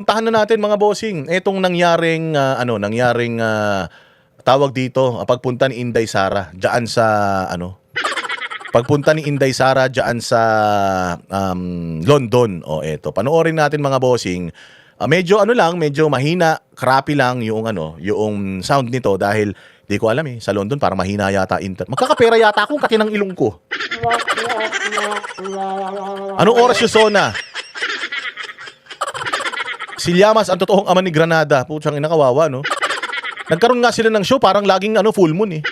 Puntahan na natin mga bossing, etong tawag dito, pagpunta ni Inday Sara diyan sa pagpunta ni Inday Sara diyan sa London. O eto, panoorin natin mga bossing. Medyo medyo mahina, crappy lang yung yung sound nito dahil di ko alam sa London para mahina yata magkakapera yata akong katinang ilong ko. Anong oras yung Sona? Si Llamas ang totoong ama ni Granada. Putsang ina, kawawa, no? Nagkaroon nga sila ng show, parang laging full moon eh.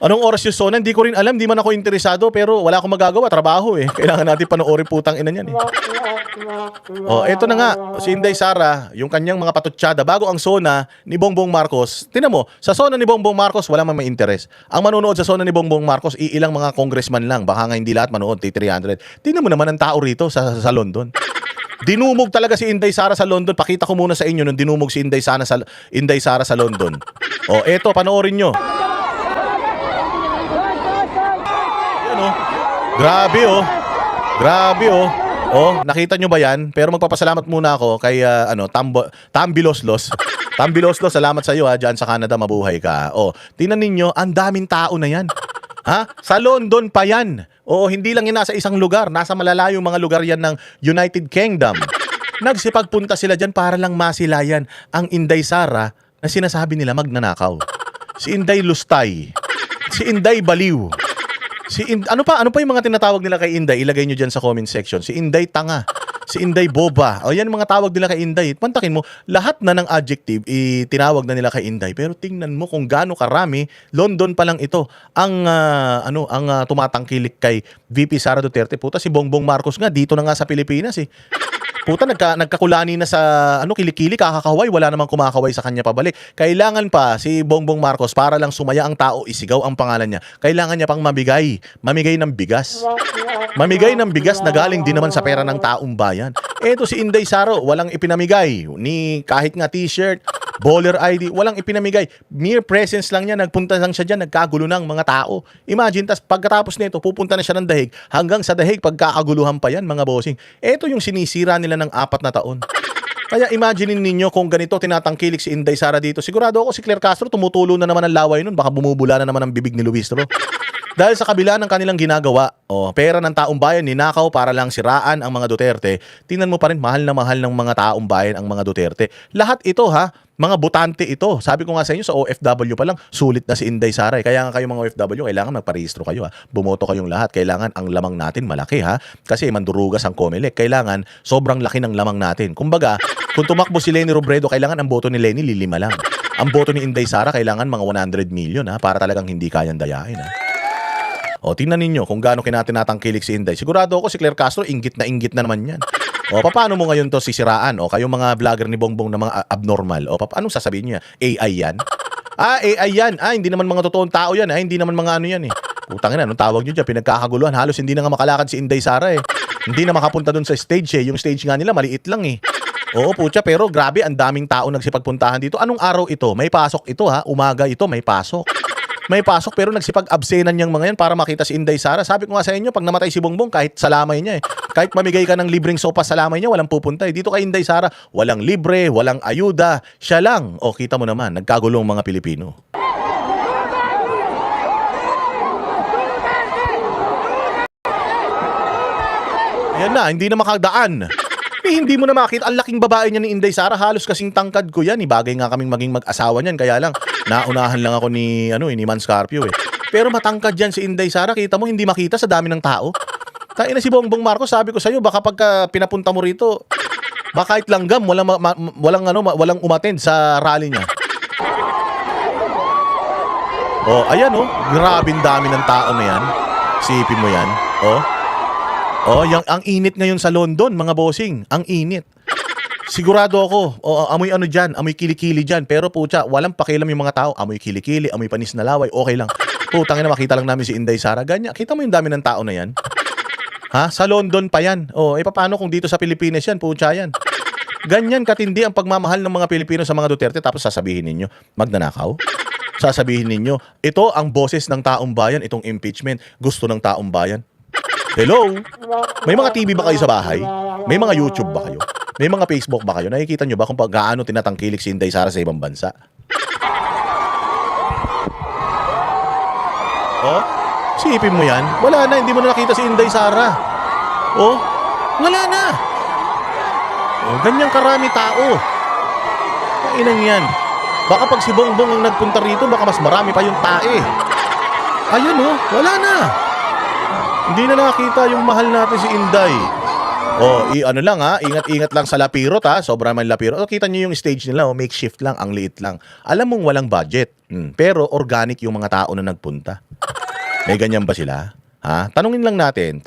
Anong oras yung Sona? Hindi ko rin alam, di man ako interesado, pero wala akong magagawa, trabaho eh. Kailangan natin panoorin putang ina niyan eh. Oh, eto na nga, si Inday Sara, yung kanyang mga patutsyada, bago ang Sona ni Bongbong Marcos. Tingnan mo, sa Sona ni Bongbong Marcos, wala man may interes. Ang manonood sa Sona ni Bongbong Marcos, iilang mga congressman lang. Baka nga hindi lahat manood, 300. Tingnan mo naman ang tao rito sa London. Dinumog talaga si Inday Sara sa London. Pakita ko muna sa inyo nung dinumog si Inday Sara sa London. O, eto, panoorin nyo. Ayan o. Grabe o. Grabe o. O, nakita nyo ba yan? Pero magpapasalamat muna ako kay Tambiloslos. Tambiloslos, salamat sa iyo dyan sa Canada, mabuhay ka. O, tingnan ninyo, ang daming tao na yan. Ha? Sa London pa yan. Oo, hindi lang yan nasa isang lugar. Nasa malalayong mga lugar yan ng United Kingdom. Nagsipagpunta sila dyan para lang masilayan ang Inday Sara na sinasabi nila magnanakaw. Si Inday Lustay. Si Inday Baliw. Ano pa yung mga tinatawag nila kay Inday? Ilagay nyo dyan sa comment section. Si Inday Tanga. Si Inday Boba. O yan mga tawag nila kay Inday. Pantakin mo, lahat na ng adjective tinawag na nila kay Inday. Pero tingnan mo kung gaano karami, London pa lang ito ang tumatangkilik kay VP Sara Duterte. Puta, si Bongbong Marcos nga dito na nga sa Pilipinas eh. Puta, nagkakulani na sa kilikili, kakakaway, wala namang kumakaway sa kanya pabalik. Kailangan pa si Bongbong Marcos para lang sumaya ang tao, isigaw ang pangalan niya. Kailangan niya pang mamigay ng bigas. Mamigay ng bigas na galing din naman sa pera ng taong bayan. Eto si Inday Sara, walang ipinamigay ni kahit nga t-shirt, baller ID, walang ipinamigay. Mere presence lang niya, nagpunta lang siya dyan, nagkagulo ng mga tao. Imagine, tas pagkatapos nito, pupunta na siya ng dahig. Hanggang sa dahig, pagkakaguluhan pa yan, mga bossing. Eto yung sinisira nila ng 4 na taon. Kaya imagine ninyo kung ganito tinatangkilik si Inday Sara dito. Sigurado ako si Claire Castro, tumutulo na naman ang laway nun. Baka bumubula na naman ang bibig ni Luis Ro. Dahil sa kabila ng kanilang ginagawa, pera ng taong bayan, ninakaw para lang siraan ang mga Duterte, tingnan mo pa rin, mahal na mahal ng mga taong bayan ang mga Duterte. Lahat ito mga botante ito. Sabi ko nga sa inyo, sa OFW pa lang, sulit na si Inday Sara. Kaya nga kayo mga OFW, kailangan magparehistro kayo. Bumoto kayong lahat. Kailangan ang lamang natin malaki. Kasi mandurugas ang COMELEC. Kailangan sobrang laki ng lamang natin. Kumbaga, kung tumakbo si Leni Robredo, kailangan ang boto ni Leni lilima lang. Ang boto ni Inday Sara, kailangan mga 100 million para talagang hindi kayang dayain. O, tingnan ninyo kung gaano kinatinatangkilik si Inday. Sigurado ako si Claire Castro, inggit na naman yan. O, paano mo ngayon to sisiraan? O, kayong mga vlogger ni Bongbong na mga abnormal. O, anong sasabihin niya? AI yan? AI yan. Hindi naman mga totoong tao yan. Hindi naman mga ano yan eh. Putang ina, anong tawag nyo dyan? Pinagkakaguluhan. Halos hindi na nga makalakad si Inday Sara eh. Hindi na makapunta dun sa stage eh. Yung stage nga nila, maliit lang eh. Oo, putya, pero grabe, ang daming tao nagsipagpuntahan dito. Anong araw ito? May pasok ito Umaga ito, may pasok. May pasok pero nagsipag-absenan niyang mga yan para makita si Inday Sara. Sabi ko nga sa inyo, pag namatay si Bongbong, kahit salamay niya kahit mamigay ka ng libreng sopa sa lamay niya, walang pupunta Dito kay Inday Sara, walang libre, walang ayuda, siya lang. O, kita mo naman, nagkagulong mga Pilipino. Ayan na, hindi na makadaan. Hindi mo na makita. Ang laking babae niya ni Inday Sara. Halos kasing tangkad ko yan. Bagay nga kaming maging mag-asawa niyan. Kaya lang, naunahan lang ako ni Man Scarpio Pero matangkad yan si Inday Sara. Kita mo, hindi makita sa dami ng tao. Kaya na si Bongbong Marcos, sabi ko sa'yo, baka pagka pinapunta mo rito, baka kahit langgam, walang umattend sa rally niya. Ayan grabing dami ng tao na yan. Sipin mo yan. Ang init ngayon sa London, mga bossing. Ang init. Sigurado ako, amoy dyan, amoy kilikili dyan. Pero putya, walang pakialam yung mga tao. Amoy kilikili, amoy panis na laway, okay lang. Putang ina, makita lang namin si Inday Sara. Ganyan, kita mo yung dami ng tao na yan? Sa London pa yan. Paano kung dito sa Pilipinas yan, putya yan? Ganyan katindi ang pagmamahal ng mga Pilipino sa mga Duterte. Tapos sasabihin ninyo, magnanakaw? Sasabihin ninyo, ito ang boses ng taong bayan, itong impeachment, gusto ng taong bayan. Hello? May mga TV ba kayo sa bahay? May mga YouTube ba kayo? May mga Facebook ba kayo? Nakikita nyo ba kung gaano tinatangkilik si Inday Sara sa ibang bansa? Oh, sipin mo yan. Wala na, hindi mo na nakita si Inday Sara. Oh, wala na. Oh, ganyang karami tao. Kainang yan. Baka pag si Bongbong ang nagpunta rito, baka mas marami pa yung tae. Ayun oh, wala na. Hindi na nakita yung mahal natin si Inday. Oh, ano lang ha, ingat-ingat lang sa lapirot ha, sobrang man lapirot. Oh, kita niyo yung stage nila, oh, makeshift lang, ang liit lang. Alam mong walang budget, pero organic yung mga tao na nagpunta. May ganyan ba sila? Ha? Tanungin lang natin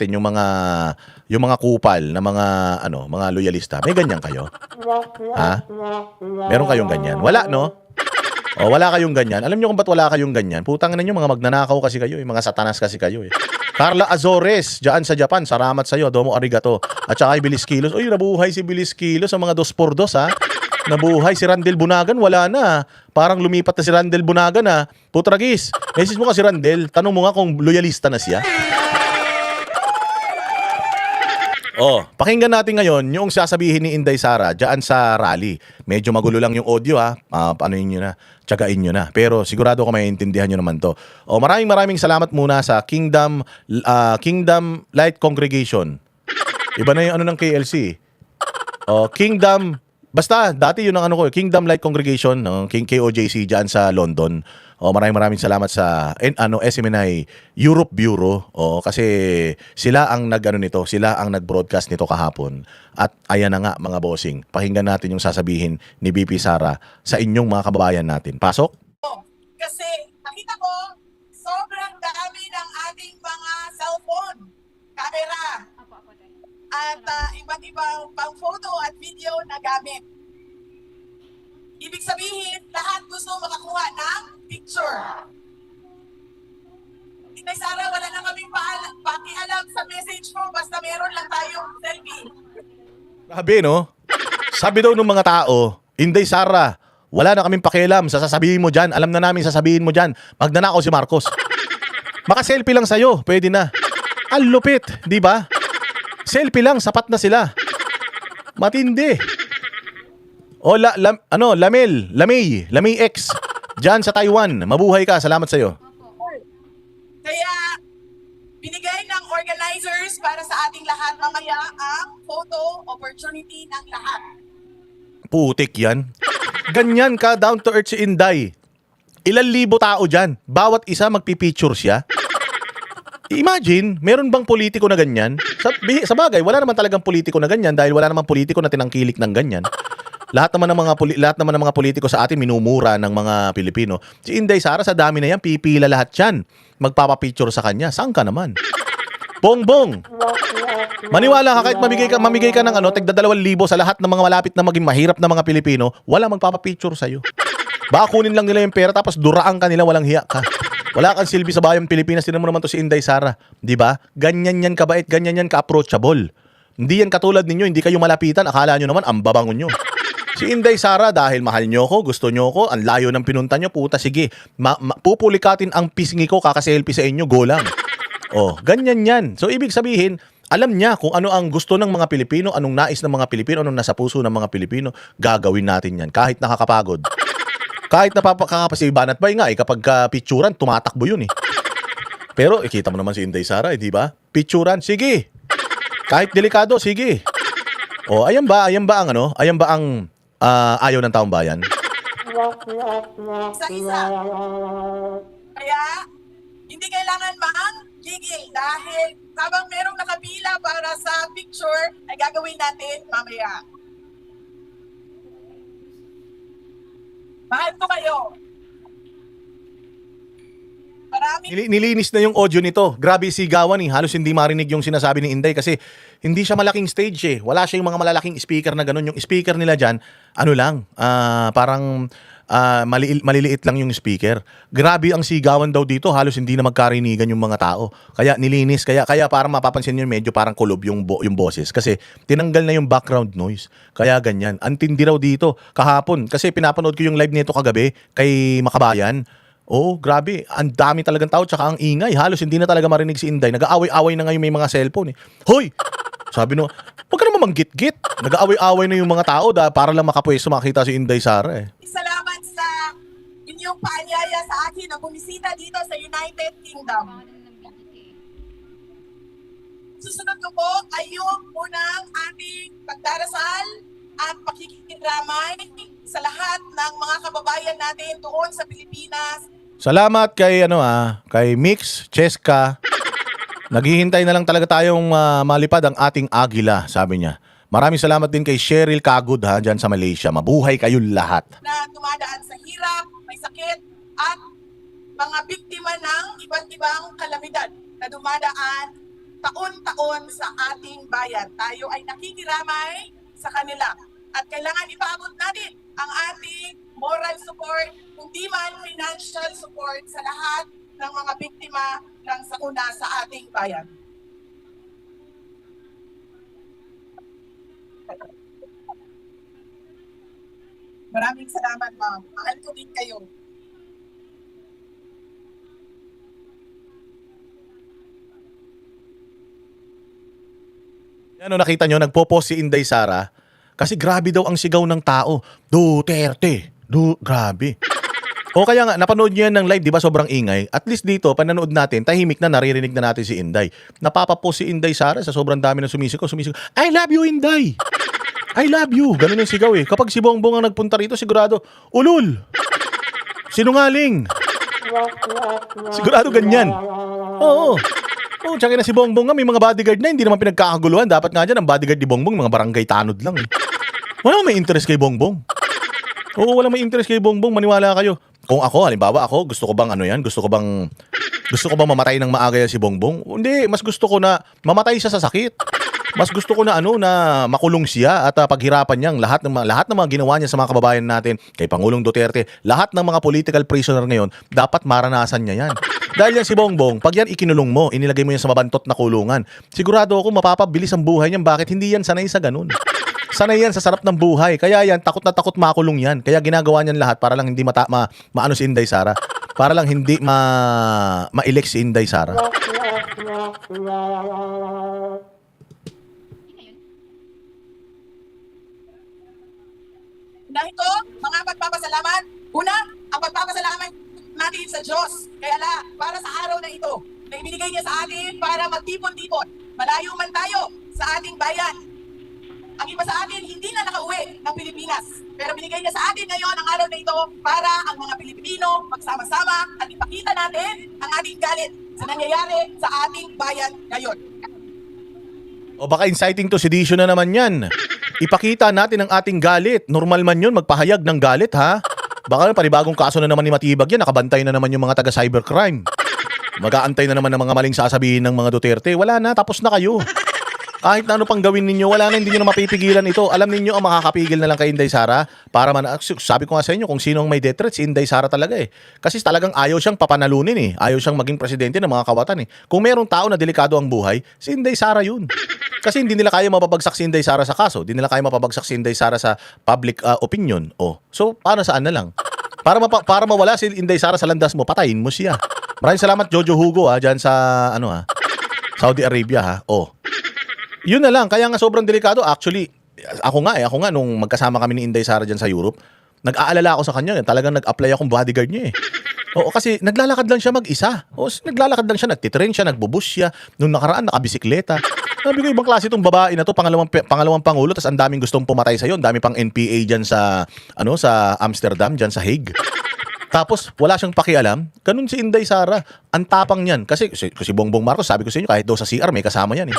yung mga kupal na mga loyalista. May ganyan kayo? Ha? Meron kayong ganyan? Wala, no? O, wala kayong ganyan. Alam niyo kung ba't wala kayong ganyan? Putang na niyo, mga magnanakaw kasi kayo, mga satanas kasi kayo eh. Carla Azores, dyan sa Japan, salamat sa'yo, domo arigato. At saka kay Bilis Kilos, uy, nabuhay si Bilis Kilos sa mga 2x2 ha. Nabuhay si Randel Bunagan, wala na. Parang lumipat na si Randel Bunagan ha. Putragis, message mo ka si Randel, tanong mo nga kung loyalista na siya. Oh, pakinggan natin ngayon yung sasabihin ni Inday Sara dyan sa rally. Medyo magulo lang yung audio ha. Paanoin nyo na, tsagain nyo na. Pero sigurado ko maintindihan nyo naman to. Oh, maraming salamat muna sa Kingdom Light Congregation. Iba na yung ano ng KLC. Oh, Kingdom, basta dati yun ang ano ko, Kingdom Light Congregation, no? KOJC dyan sa London. Oh, maraming salamat sa SMNI Europe Bureau. Oh, kasi sila ang nito, sila ang nag-broadcast nito kahapon. At ayan na nga mga bossing, pakinggan natin yung sasabihin ni BP Sara sa inyong mga kababayan natin. Pasok. Kasi nakita ko sobrang dami ng ating mga cellphone, camera, at iba't ibang pang photo at video na gamit. Ibig sabihin, lahat gusto makakuha ng picture. Inday Sara, wala na kaming pakialam sa message mo, basta meron lang tayong selfie. Grabe, no? Sabi daw ng mga tao, Inday Sara, wala na kaming pakialam sa sasabihin mo dyan. Alam na namin sasabihin mo dyan. Magnanakaw si Marcos. Maka-selfie lang sa'yo, pwede na. Ang lupit, di ba? Selfie lang, sapat na sila. Matindi. O, Lamay X, dyan sa Taiwan. Mabuhay ka, salamat sa'yo. Kaya, binigay ng organizers para sa ating lahat mamaya ang photo opportunity ng lahat. Putik yan. Ganyan ka, down to earth si Inday. Ilan libo tao dyan. Bawat isa magpipicture siya. Imagine, meron bang politiko na ganyan? Sa bagay, wala naman talagang politiko na ganyan dahil wala naman politiko na tinangkilik ng ganyan. Lahat naman ng mga politiko sa atin minumura ng mga Pilipino. Si Inday Sara sa dami na yan, pipila lahat yan. Magpapapicture sa kanya. Saan ka naman? Bongbong. Maniwala ka kahit mamigay ka ng tigda 2,000 sa lahat ng mga malapit na maging mahirap na mga Pilipino, wala magpapapicture sa iyo. Baka kunin lang nila yung pera tapos duraan ka nila, walang hiya ka. Wala kang silbi sa bayang Pilipinas. Tinan mo naman to si Inday Sara, 'di ba? Ganyan yan kabait, ganyan yan ka-approachable. Hindi yan katulad ninyo, hindi kayo malapitan, akala nyo naman ang babangon nyo. Si Inday Sara, dahil mahal nyo ko, gusto nyo ko, ang layo ng pinunta nyo, puta, sige, pupulikatin ang pisngi ko, kakaselfie sa inyo, go lang. Oh, ganyan yan. So, ibig sabihin, alam niya kung ano ang gusto ng mga Pilipino, anong nais ng mga Pilipino, anong nasa puso ng mga Pilipino, gagawin natin yan, kahit nakakapagod. Kahit napapakakapasibanat ba nga, kapag picturan, tumatakbo yun eh. Pero, ikita mo naman si Inday Sara, di ba? Picturan, sige. Kahit delikado, sige. Oh, ayan ba ang ayaw ng taong bayan? Isa-isa. Kaya, hindi kailangan gigil dahil habang merong nakapila para sa picture, ay gagawin natin mamaya. Mahal ko kayo. Nilinis na yung audio nito. Grabe sigawan eh. Halos hindi marinig yung sinasabi ni Inday kasi hindi siya malaking stage eh. Wala siya yung mga malalaking speaker na ganun. Yung speaker nila dyan, parang maliliit lang yung speaker. Grabe ang sigawan daw dito. Halos hindi na magkarinigan yung mga tao. Kaya nilinis. Kaya parang mapapansin nyo medyo parang kulob yung boses. Kasi tinanggal na yung background noise. Kaya ganyan. Antindi raw dito kahapon. Kasi pinapanood ko yung live nito kagabi kay Makabayan. Oh, grabe. Ang dami talagang tao tsaka ang ingay. Halos hindi na talaga marinig si Inday. Nag-aaway-away na ngayon may mga cellphone eh. Hoy! Sabi no, huwag ka naman manggit-git. Nag-aaway-away na yung mga tao para lang makapwesto makita si Inday Sara eh. Salamat sa inyong paanyaya sa akin na bumisita dito sa United Kingdom. Susunod ko po ay yung unang ating pagdarasal at pakikiramay sa lahat ng mga kababayan natin doon sa Pilipinas. Salamat kay kay Mix, Cheska. Naghihintay na lang talaga tayong malipad ang ating agila, sabi niya. Maraming salamat din kay Cheryl Kagud dyan sa Malaysia. Mabuhay kayong lahat. Na dumadaan sa hirap, may sakit, at mga biktima ng iba't ibang kalamidad na dumadaan taon-taon sa ating bayan. Tayo ay nakikiramay sa kanila. At kailangan ipaabot natin ang ating moral support, kundi man financial support sa lahat ng mga biktima ng sakuna sa ating bayan. Maraming salamat, ma'am. Mahal ko din kayo. Nakita nyo, nagpo-post si Inday Sara kasi grabe daw ang sigaw ng tao. Duterte. Grabe. O kaya nga, napanood nyo yan ng live, di ba sobrang ingay? At least dito, pananood natin, tahimik na, naririnig na natin si Inday. Napapapost si Inday Sara sa sobrang dami ng sumisigaw. I love you, Inday! I love you! Ganun yung sigaw eh. Kapag si Bongbong ang nagpunta rito, sigurado, ulul! Sinungaling! Sigurado ganyan. Oo. Oh, tsaka na si Bongbong nga, may mga bodyguard na, hindi naman pinagkakaguluhan. Dapat nga dyan, ang bodyguard ni Bongbong, mga barangay tanod lang eh. Wala may interest kay Bongbong. Oo, wala may interest kay Bongbong, maniwala kayo. Kung ako, halimbawa ako, gusto ko bang gusto ko bang mamatay ng maaga yan si Bongbong? Hindi, mas gusto ko na mamatay siya sa sakit. Mas gusto ko na na makulong siya at paghirapan niya lahat ng mga ginawa niya sa mga kababayan natin, kay Pangulong Duterte, lahat ng mga political prisoner ngayon, dapat maranasan niya yan. Dahil yan si Bongbong, pag yan ikinulong mo, inilagay mo yan sa mabantot na kulungan, sigurado ako mapapabilis ang buhay niya. Bakit hindi yan sanay sa ganun? Sanay yan sa sarap ng buhay. Kaya yan, takot na takot makulong yan. Kaya ginagawa niyan lahat para lang hindi maano si Inday Sara. Para lang hindi ma-elect si Inday Sara. Dahil ito, mga pagpapasalamat. Una, ang pagpapasalamat natin sa Diyos. Kaya para sa araw na ito, na ibinigay niya sa atin para magtipon-tipon. Malayo man tayo sa ating bayan. Ang iba sa atin hindi na nakauwi ng Pilipinas. Pero binigay niya sa atin ngayon ang araw na ito para ang mga Pilipino magsama-sama at ipakita natin ang ating galit sa nangyayari sa ating bayan ngayon. O baka inciting to sedition na naman yan. Ipakita natin ang ating galit. Normal man yun, magpahayag ng galit ha. Baka panibagong kaso na naman ni Matibag yan, nakabantay na naman yung mga taga-cybercrime. Mag-aantay na naman ng mga maling sasabihin ng mga Duterte. Wala na, tapos na kayo. Kahit na ano pang gawin ninyo, wala na, hindi nyo na mapipigilan ito. Alam ninyo ang makakapigil na lang kay Inday Sara para sabi ko nga sa inyo, kung sino ang may death threat, si Inday Sara talaga eh. Kasi talagang ayaw siyang papanalunin eh. Ayaw siyang maging presidente ng mga kawatan eh. Kung merong tao na delikado ang buhay, si Inday Sara yun. Kasi hindi nila kaya mapabagsak si Inday Sara sa kaso. Hindi nila kaya mapabagsak si Inday Sara sa public opinion. Oh. So, paano saan na lang? Para mawala si Inday Sara sa landas mo, patayin mo siya. Maraming salamat Jojo Hugo dyan sa Saudi Arabia ha. Oh. Yun na lang, kaya nga sobrang delikado. Actually, ako nga nung magkasama kami ni Inday Sara dyan sa Europe, nag-aalala ako sa kanya. Talagang nag-apply akong bodyguard niya eh. Oo, kasi naglalakad lang siya mag-isa. O, naglalakad lang siya, nagtitrain siya, nagbubus siya. Nung nakaraan, nakabisikleta. Sabi ko, ibang klase itong babae na to, pangalawang pangulo, tas ang daming gustong pumatay sa'yo. Ang dami pang NPA dyan sa Amsterdam, dyan sa Hague. Tapos, wala siyang pakialam. Ganun si Inday Sara. Ang tapang niyan. Kasi si Bongbong Marcos, sabi ko sa inyo, kahit daw sa CR, may kasama yan eh.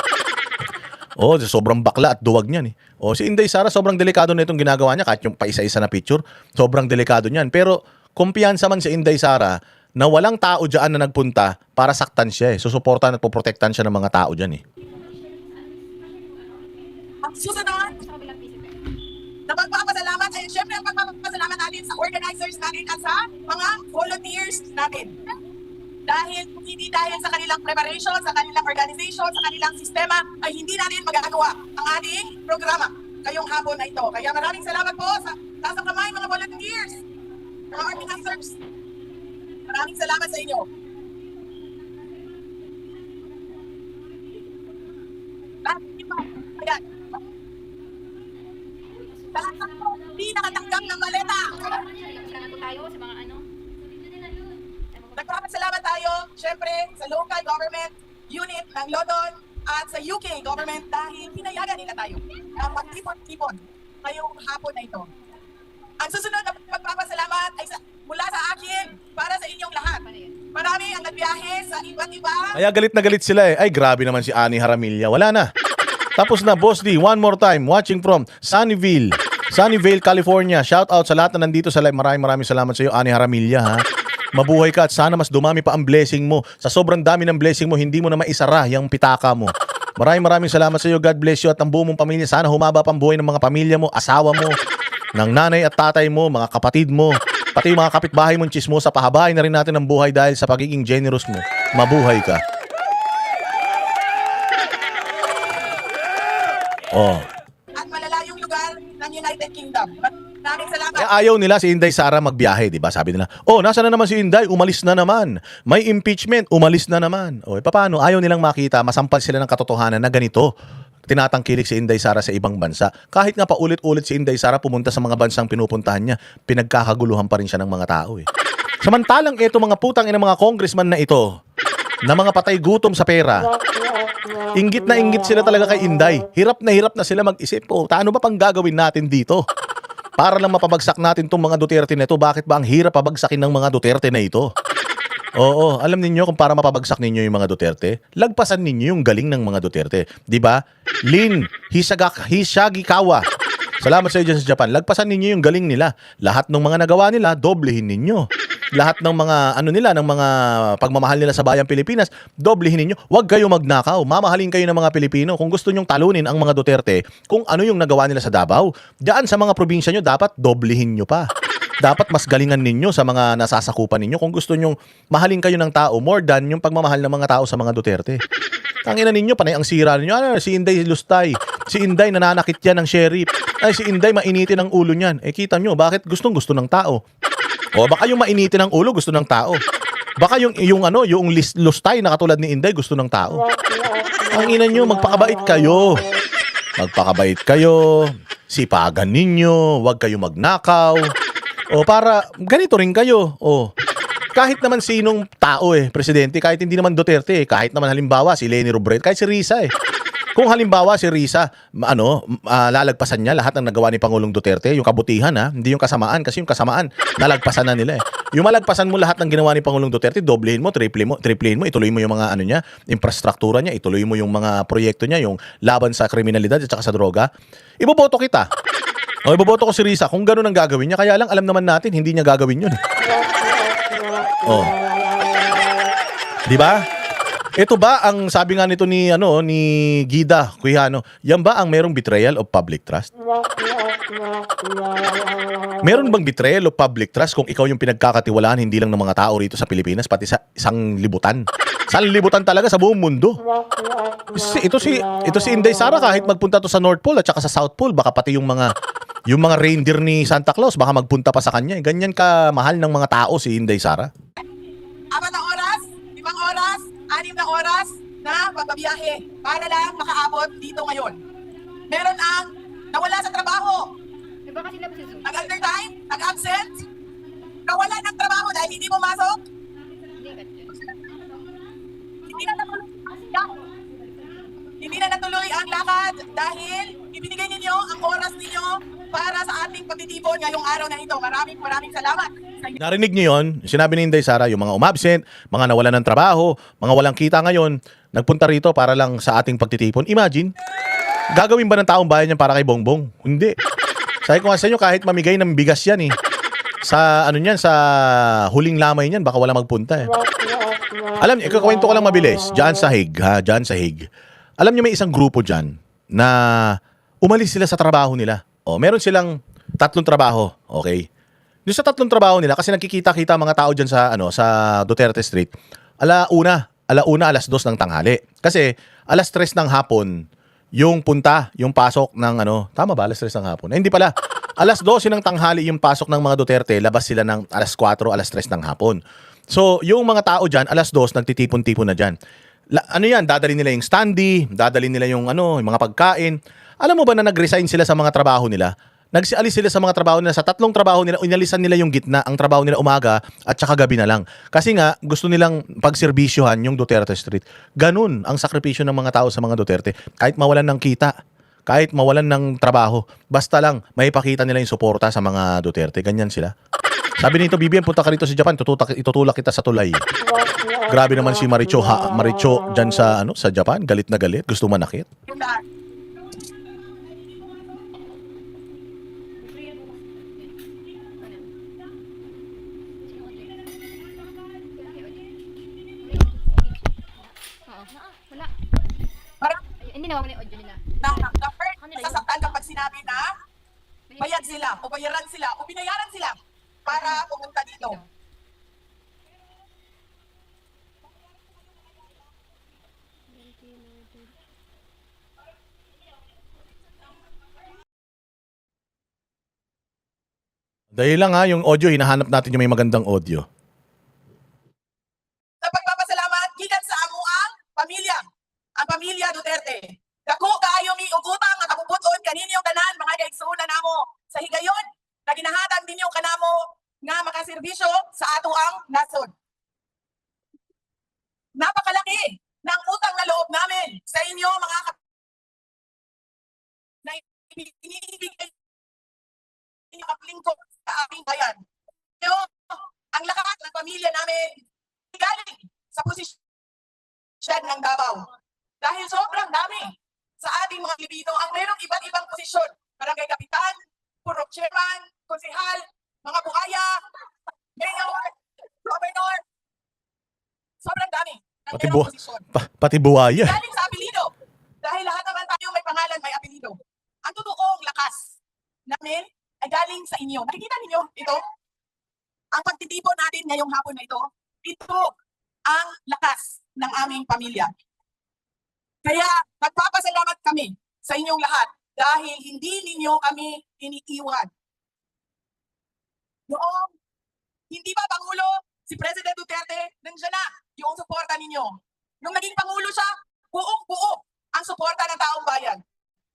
Oh, sobrang bakla at duwag niyan eh. Oh, si Inday Sara, sobrang delikado na itong ginagawa niya, kahit yung paisa-isa na picture, sobrang delikado niyan. Pero, kumpiyansa man si Inday Sara na walang tao dyan na nagpunta para saktan siya eh. Susuportahan at poprotektan siya ng mga tao dyan eh. Ang susunod na pagpapasalamat ay syempre ang pagpapasalamat natin sa organizers natin at sa mga volunteers natin. Dahil hindi dahil sa kanilang preparation, sa kanilang organization, sa kanilang sistema, ay hindi natin magagawa ang ating programa ngayong hapon na ito. Kaya maraming salamat po sa kamay mga volunteers, mga organizers. Maraming salamat sa inyo. Lahat, hindi nakatanggap ng maleta. Kailangan po tayo sa mga ano. Nagpapasalamat tayo, syempre, sa local government unit ng London at sa UK government dahil pinayagan nila tayo na magtipon-tipon ngayong hapon na ito. Ang susunod na magpapasalamat ay mula sa akin para sa inyong lahat. Marami ang nagbiyahe sa iba't iba. Kaya galit na galit sila eh. Ay, grabe naman si Ani Jaramilya. Wala na. Tapos na, Boss D, one more time, watching from Sunnyvale, California. Shout out sa lahat na nandito sa live. Maraming salamat sa iyo, Ani Jaramilya, ha. Mabuhay ka at sana mas dumami pa ang blessing mo. Sa sobrang dami ng blessing mo, hindi mo na maisara yung pitaka mo. Maraming salamat sa iyo. God bless you at ang buong mong pamilya. Sana humaba pang buhay ng mga pamilya mo, asawa mo, ng nanay at tatay mo, mga kapatid mo, pati yung mga kapitbahay mong chismosa. Pahabain na rin natin ang buhay dahil sa pagiging generous mo. Mabuhay ka. Oh. At malalayong lugar ng United Kingdom. Maraming salamat. Eh, ayaw nila si Inday Sara magbiyahe, di ba? Sabi nila, oh, nasa na naman si Inday? Umalis na naman. May impeachment, umalis na naman. O, paano? Ayaw nilang makita, masampal sila ng katotohanan na ganito. Tinatangkilik si Inday Sara sa ibang bansa. Kahit nga paulit-ulit si Inday Sara pumunta sa mga bansang pinupuntahan niya, pinagkakaguluhan pa rin siya ng mga tao eh. Samantalang ito mga putang ina mga congressman na ito, na mga patay gutom sa pera, inggit na inggit sila talaga kay Inday. Hirap na sila mag-isip, oh, ano ba pang gagawin natin dito? Para lang mapabagsak natin tong mga Duterte na ito. Bakit ba ang hirap pabagsakin ng mga Duterte na ito? Oo, alam ninyo kung para mapabagsak ninyo yung mga Duterte, lagpasan ninyo yung galing ng mga Duterte. Di ba? Lin Hisagikawa. Salamat sa iyo dyan sa Japan. Lagpasan ninyo yung galing nila. Lahat ng mga nagawa nila, doblehin ninyo. Lahat ng mga ng mga pagmamahal nila sa bayang Pilipinas, doblehin ninyo. Huwag kayo magnakaw. Mamahalin kayo ng mga Pilipino. Kung gusto nyong talunin ang mga Duterte, kung ano yung nagawa nila sa Davao, diyan sa mga probinsya nyo, dapat doblehin nyo pa. Dapat mas galingan ninyo sa mga nasasakupan ninyo kung gusto nyong mahalin kayo ng tao more than yung pagmamahal ng mga tao sa mga Duterte. Tangina ninyo, panay ang sira ninyo. Ano, si Inday lustay. Si Inday nananakit yan ng sheriff. Ay, si Inday mainitin ang ulo niyan. Eh, kita nyo, bakit gustong-gusto ng tao? O baka yung mainitin ang ulo gusto ng tao. Baka yung lustay na katulad ni Inday gusto ng tao. Ang ina nyo, magpakabait kayo. Magpakabait kayo. Sipagan ninyo. Huwag kayo magnakaw. O para ganito rin kayo. O kahit naman sinong tao presidente, kahit hindi naman Duterte kahit naman halimbawa si Leni Robredo, kahit si Risa Kung halimbawa si Risa, lalagpasan niya lahat ng nagawa ni Pangulong Duterte, yung kabutihan hindi yung kasamaan, kasi yung kasamaan nalagpasan na nila Yung malagpasan mo lahat ng ginawa ni Pangulong Duterte, doblehin mo, triplehin mo, ituloy mo yung mga niya, infrastruktura niya, ituloy mo yung mga proyekto niya, yung laban sa kriminalidad at saka sa droga. Iboboto kita. O iboboto ko si Risa kung gano'n ang gagawin niya, kaya lang alam naman natin hindi niya gagawin yun. Oh. 'Di ba? Ito ba ang sabi nga nito ni Gida Quijano, yan ba ang merong betrayal of public trust? Meron bang betrayal of public trust kung ikaw yung pinagkakatiwalaan hindi lang ng mga tao rito sa Pilipinas pati sa isang libutan? Sanlibutan talaga sa buong mundo. Ito si Inday Sara kahit magpunta to sa North Pole at saka sa South Pole, baka pati yung mga reindeer ni Santa Claus baka magpunta pa sa kanya. Ganyan ka mahal ng mga tao si Inday Sara. 4 na oras, 5 oras, 6 na oras na pagbabiyahe para lang makaabot dito ngayon. Meron ang nawala sa trabaho, Baka sila po sa Zoom. nag-undertime, nag-absent, nawala ng trabaho dahil hindi pumasok, hindi na natuloy ang lakad dahil ibinigay ninyo ang oras ninyo para sa ating pagtitipon ngayong araw na ito. Maraming salamat. Narinig niyo yon? Sinabi ni Inday Sara, yung mga umabsent, mga nawalan ng trabaho, mga walang kita ngayon, nagpunta rito para lang sa ating pagtitipon. Imagine, gagawin ba ng taong bayan yan para kay Bongbong? Hindi. Sabi ko nga sa inyo, kahit mamigay ng bigas yan sa sa huling lamay niyan, baka wala magpunta Alam niyo, ikakwento ko lang mabilis, diyan sa Hague. Alam niyo may isang grupo diyan na umalis sila sa trabaho nila. Meron silang 3 trabaho, okay? Doon sa 3 trabaho nila, kasi nagkikita-kita mga tao dyan sa Duterte Street, alauna, alas 2 ng tanghali. Kasi alas 3 ng hapon, yung pasok ng tama ba, alas 3 ng hapon? Hindi pala. Alas 12 ng tanghali yung pasok ng mga Duterte, labas sila ng alas 4, alas 3 ng hapon. So, yung mga tao dyan, alas 2, nagtitipon-tipon na dyan. Dadalhin nila yung standee, dadalhin nila yung mga pagkain. Alam mo ba na nag-resign sila sa mga trabaho nila? nagsialis sila sa mga trabaho nila. Sa tatlong trabaho nila, inalisan nila yung gitna. Ang trabaho nila umaga at saka gabi na lang. Kasi nga, gusto nilang pagserbisyohan yung Duterte Street. Ganun ang sakripisyo ng mga tao sa mga Duterte. Kahit mawalan ng kita, kahit mawalan ng trabaho, basta lang may pakita nila yung suporta sa mga Duterte. Ganyan sila. Sabi nito, Bibian, punta ka rito sa Japan, itutulak kita sa tulay. Grabe naman si Maricho, Maricho dyan sa, sa Japan, galit na galit, gusto manakit. Yung lahat. Oo. Wala. Parang Ay, hindi nawawala yung audio nila. na first, nasasaktan kapag sinabi na bayad sila o bayaran sila o binayaran sila para pumunta dito. Dahil lang ha, yung audio, hinahanap natin yung may magandang audio. Sa pagpapasalamat, gikan sa amo ang pamilya Duterte. Dako kaayo mi ugutang nga kapuputon kaninyong tanan mga kaigsuonan namo sa higayon na ginahatag ninyo kanamo nga makaserbisyo sa ato ang nasod. Napakalaki ng utang na loob namin sa inyo mga na inibigay ninyo kaplingkod sa ating bayan. Pero ang lahat ng pamilya namin galing sa posisyon ng Davao. Dahil sobrang dami sa ating mga Pilipino ang mayroong iba't ibang posisyon. Barangay Kapitan, Purok Chairman, Konsehal, mga buhaya, Mayor, Governor. Sobrang dami ng Pati, mayroong posisyon. pati buhaya. Galing sa apelido. Dahil lahat naman tayo may pangalan, may apelido. Ang totoong lakas namin ay galing sa inyo. Nakikita ninyo ito? Ang pagtitipon natin ngayong hapon na ito, ito ang lakas ng aming pamilya. Kaya nagpapasalamat kami sa inyong lahat dahil hindi ninyo kami iniiwan. Noong hindi pa Pangulo si President Duterte, nandiyan na yung suporta ninyo. Nung naging Pangulo siya, buong-buo ang suporta ng taong bayan.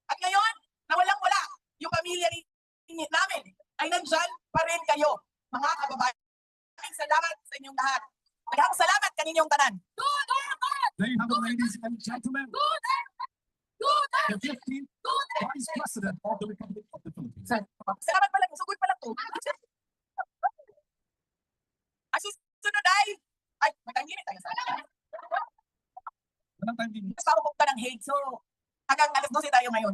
At ngayon, na walang-wala, yung pamilya namin ay nandyan pa rin kayo, mga kababayan. Maraming salamat sa inyong lahat. Maraming salamat kaninyong tanan. There you have it, ladies and gentlemen. The 15th Vice President of the Republic of the Philippines. Salamat pala, sugod pala to. Ang susunod ay, may time limit tayo sa Walang time limit. Mas parang pa ng hate, so hanggang alas 12 tayo ngayon.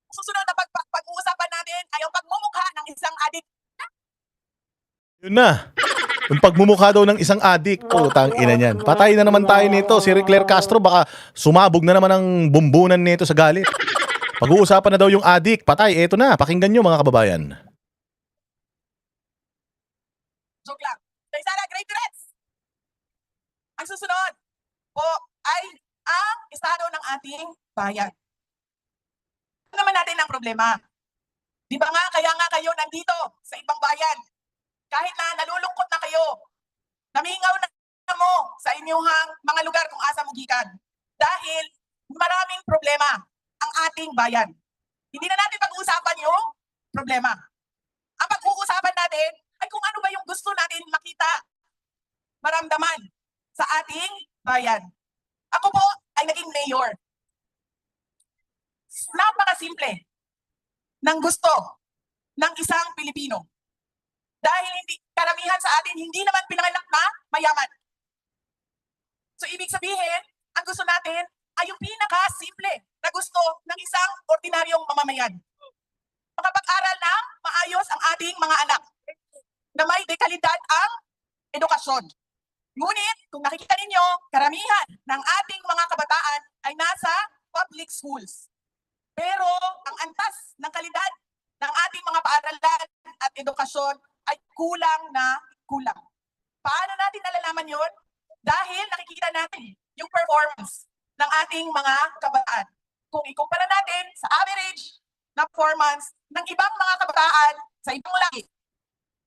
Susunod na pag-uusapan natin ay ang pagmumukha ng isang adik. Yun na. Yung pagmumukha daw ng isang adik, putang ina niyan. Patay na naman tayo nito. Si Claire Castro baka sumabog na naman ang bumbunan nito sa galit. Pag-uusapan na daw yung adik, patay. Eto na, pakinggan nyo mga kababayan. Joke lang. Kaya sana, great threats! Ang susunod po ay ang estado ng ating bayan. Ano naman natin ang problema? Di ba nga, kaya nga kayo nandito sa ibang bayan. Kahit na nalulungkot na kayo, namingaw na mo sa inyong mga lugar kung asa mo gikan. Dahil maraming problema ang ating bayan. Hindi na natin pag-uusapan yung problema. Ang pag-uusapan natin ay kung ano ba yung gusto natin makita, maramdaman sa ating bayan. Ako po ay naging mayor. Napakasimple ng gusto ng isang Pilipino. Dahil karamihan sa atin hindi naman pinanganak na mayaman. So ibig sabihin, ang gusto natin ay yung pinaka-simple na gusto ng isang ordinaryong mamamayan. Makapag-aral na maayos ang ating mga anak na may dekalidad ang edukasyon. Ngunit, kung nakikita ninyo, karamihan ng ating mga kabataan ay nasa public schools. Pero ang antas ng kalidad ng ating mga paaralan at edukasyon ay kulang na kulang. Paano natin nalalaman yun? Dahil nakikita natin yung performance ng ating mga kabataan. Kung ikumpara natin sa average na performance ng ibang mga kabataan sa ibang lahi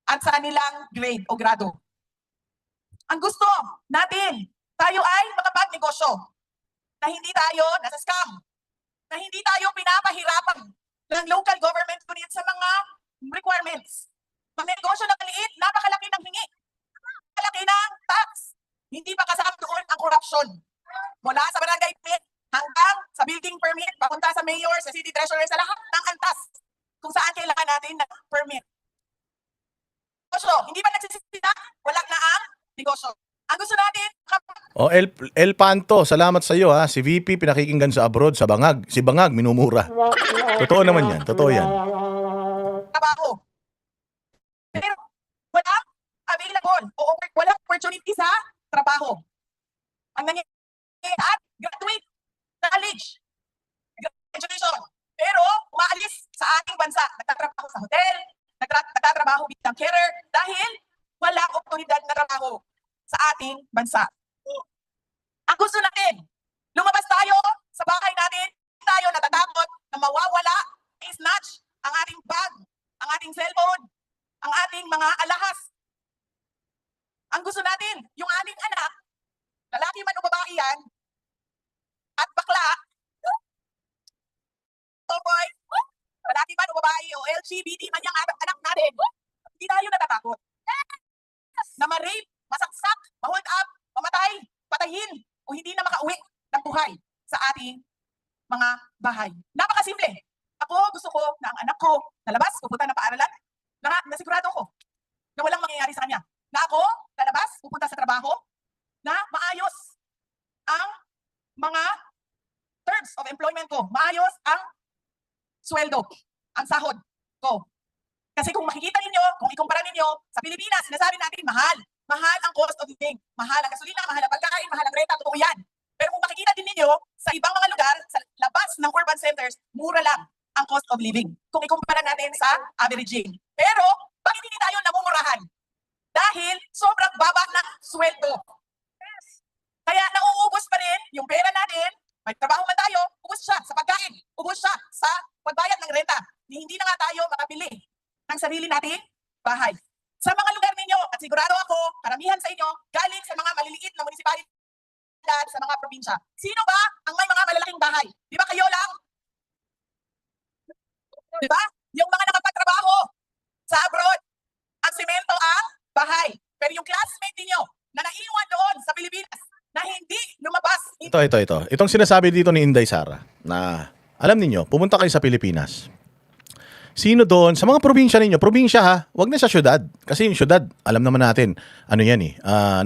at sa kanilang grade o grado. Ang gusto natin, tayo ay makapagnegosyo na hindi tayo nasa scam. na hindi tayo pinapahirapan ng local government unit sa mga requirements. Magnegosyo na maliit, napakalaki ng hingi. Napakalaki ng tax. Hindi pa kasama doon ang corruption. Mula sa barangay permit hanggang sa building permit, papunta sa mayor, sa city treasurer, sa lahat ng antas kung saan kailangan natin ng permit. Negosyo, hindi pa nagsisisina, wala na ang negosyo. Ang gusto natin, El Panto, salamat sa iyo ha. Si VP pinakikinggan sa abroad, sa Bangag. Si Bangag minumura. Totoo naman yan, totoo yan. trabaho. Pero walang available o walang opportunity sa trabaho. Ang nangyayari at graduate knowledge, education. Pero umaalis sa ating bansa, nagtatrabaho sa hotel, nagtatrabaho bilang carer dahil walang oportunidad na trabaho sa ating bansa. Ang gusto natin, lumabas tayo sa bahay natin, tayo natatakot na mawawala, i-snatch ang ating bag, ang ating cellphone, ang ating mga alahas. Ang gusto natin, yung ating anak, lalaki man o babae yan, at bakla, boy, lalaki man o babae o LGBT man yung anak natin, hindi tayo natatakot. Na ma-rape, masaksak, ma-hold up, mamatay, patayin, o hindi na makauwi ng buhay sa ating mga bahay. Napakasimple. Ako, gusto ko na ang anak ko lalabas, pupunta ng paaralan, na sigurado ko na walang mangyayari sa kanya. Na ako, lalabas, pupunta sa trabaho, na maayos ang mga terms of employment ko. Maayos ang sweldo, ang sahod ko. Kasi kung makikita ninyo, kung ikumpara ninyo, sa Pilipinas, sinasabi natin, mahal. Mahal ang cost of living. Mahal ang gasolina, mahal ang pagkain, mahal ang renta, totoo yan. Pero kung makikita din ninyo, sa ibang mga lugar, sa labas ng urban centers, mura lang ang cost of living. Kung ikumpara natin sa averaging. Pero, bakit hindi tayo namumurahan? Dahil sobrang baba ng sweldo. Kaya nauubos pa rin yung pera natin, may trabaho man tayo, ubos siya sa pagkain, ubos siya sa pagbayad ng renta. Hindi na nga tayo makabili ng sarili nating bahay. Sa mga lugar ninyo, at sigurado ako, karamihan sa inyo, galing sa mga maliliit na munisipalidad sa mga probinsya. Sino ba ang may mga malalaking bahay? Di ba kayo lang? Di ba? Yung mga nakapagtrabaho sa abroad, ang semento ang bahay. Pero yung classmate niyo na naiwan doon sa Pilipinas, na hindi lumabas. Ito. Itong sinasabi dito ni Inday Sara na, alam niyo, pumunta kayo sa Pilipinas. Sino doon? Sa mga probinsya ninyo, probinsya ha, wag na sa syudad. Kasi yung syudad, alam naman natin, ano yan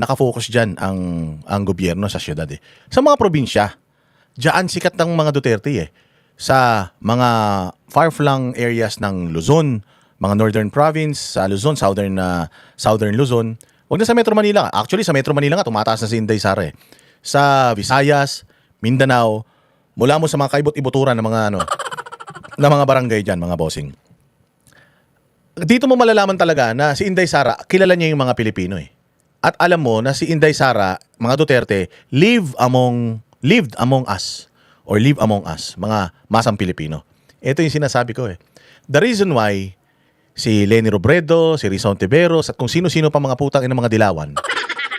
nakafocus dyan ang gobyerno sa syudad eh. Sa mga probinsya, dyan sikat ng mga Duterte eh. Sa mga far-flung areas ng Luzon, mga northern province, sa Luzon, southern Luzon, wag na sa Metro Manila. Actually, sa Metro Manila nga, tumataas na si Inday Sara eh. Sa Visayas, Mindanao, mula mo sa mga kaibot-ibuturan ng mga na mga barangay dyan, mga bossing. Dito mo malalaman talaga na si Inday Sara, kilala niya yung mga Pilipino eh. At alam mo na si Inday Sara, mga Duterte, lived among us, or live among us, mga masang Pilipino. Ito yung sinasabi ko eh. The reason why si Leni Robredo, si Rizon Tiveros, at kung sino-sino pa mga putang ina mga dilawan,